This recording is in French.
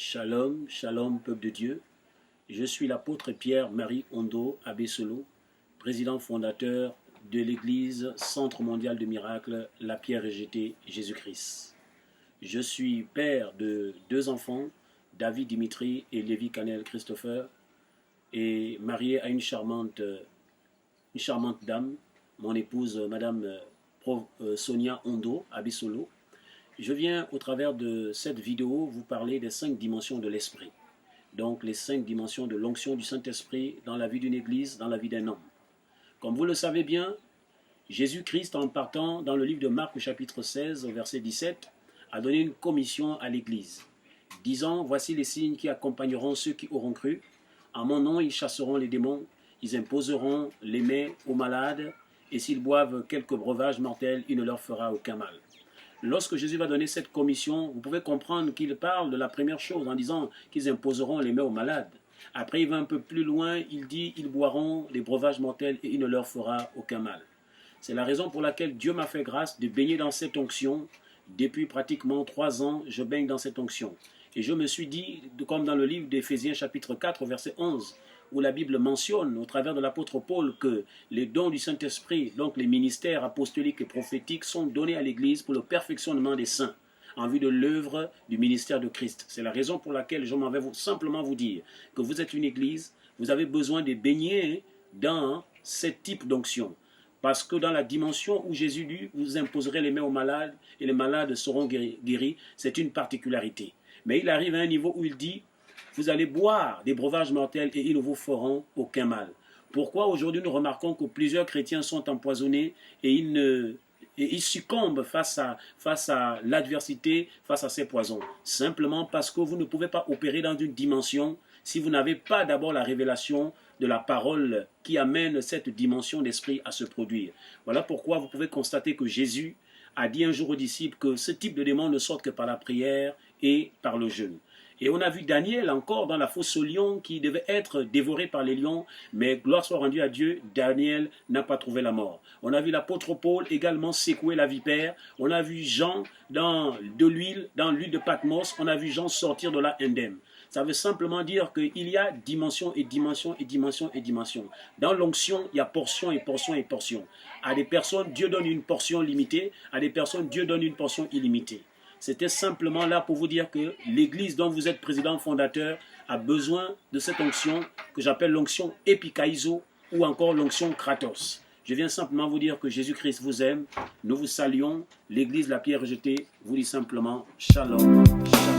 Shalom, shalom, peuple de Dieu. Je suis l'apôtre Pierre-Marie Ondo Abesolo, président fondateur de l'église Centre mondial de miracles, la Pierre Rejetée, Jésus-Christ. Je suis père de 2 enfants, David Dimitri et Lévi Canel Christopher, et marié à une charmante dame, mon épouse Madame Sonia Ondo Abesolo. Je viens au travers de cette vidéo vous parler des 5 dimensions de l'esprit. Donc les 5 dimensions de l'onction du Saint-Esprit dans la vie d'une église, dans la vie d'un homme. Comme vous le savez bien, Jésus-Christ, en partant dans le livre de Marc au chapitre 16 au verset 17, a donné une commission à l'église, disant: voici les signes qui accompagneront ceux qui auront cru. En mon nom, ils chasseront les démons, ils imposeront les mains aux malades, et s'ils boivent quelques breuvages mortels, il ne leur fera aucun mal. Lorsque Jésus va donner cette commission, vous pouvez comprendre qu'il parle de la première chose en disant qu'ils imposeront les mains aux malades. Après, il va un peu plus loin, il dit ils boiront des breuvages mortels et il ne leur fera aucun mal. C'est la raison pour laquelle Dieu m'a fait grâce de baigner dans cette onction. Depuis pratiquement 3 ans, je baigne dans cette onction. Et je me suis dit, comme dans le livre d'Éphésiens chapitre 4, verset 11, où la Bible mentionne, au travers de l'apôtre Paul, que les dons du Saint-Esprit, donc les ministères apostoliques et prophétiques, sont donnés à l'Église pour le perfectionnement des saints, en vue de l'œuvre du ministère de Christ. C'est la raison pour laquelle je m'en vais simplement vous dire que vous êtes une Église, vous avez besoin de baigner dans ce type d'onction. Parce que dans la dimension où Jésus dit, vous imposerez les mains aux malades et les malades seront guéris, c'est une particularité. Mais il arrive à un niveau où il dit, vous allez boire des breuvages mortels et ils ne vous feront aucun mal. Pourquoi aujourd'hui nous remarquons que plusieurs chrétiens sont empoisonnés et ils succombent face à l'adversité, face à ces poisons? Simplement parce que vous ne pouvez pas opérer dans une dimension si vous n'avez pas d'abord la révélation de la parole qui amène cette dimension d'esprit à se produire. Voilà pourquoi vous pouvez constater que Jésus a dit un jour aux disciples que ce type de démons ne sortent que par la prière et par le jeûne. Et on a vu Daniel encore dans la fosse aux lions qui devait être dévoré par les lions, mais gloire soit rendue à Dieu, Daniel n'a pas trouvé la mort. On a vu l'apôtre Paul également secouer la vipère, on a vu Jean dans l'huile de Patmos, on a vu Jean sortir de là indemne. Ça veut simplement dire qu'il y a dimension et dimension et dimension et dimension. Dans l'onction, il y a portion et portion et portion. À des personnes, Dieu donne une portion limitée, à des personnes, Dieu donne une portion illimitée. C'était simplement là pour vous dire que l'église dont vous êtes président fondateur a besoin de cette onction que j'appelle l'onction épikaïso ou encore l'onction kratos. Je viens simplement vous dire que Jésus-Christ vous aime, nous vous saluons, l'église La Pierre Rejetée vous dit simplement shalom, shalom.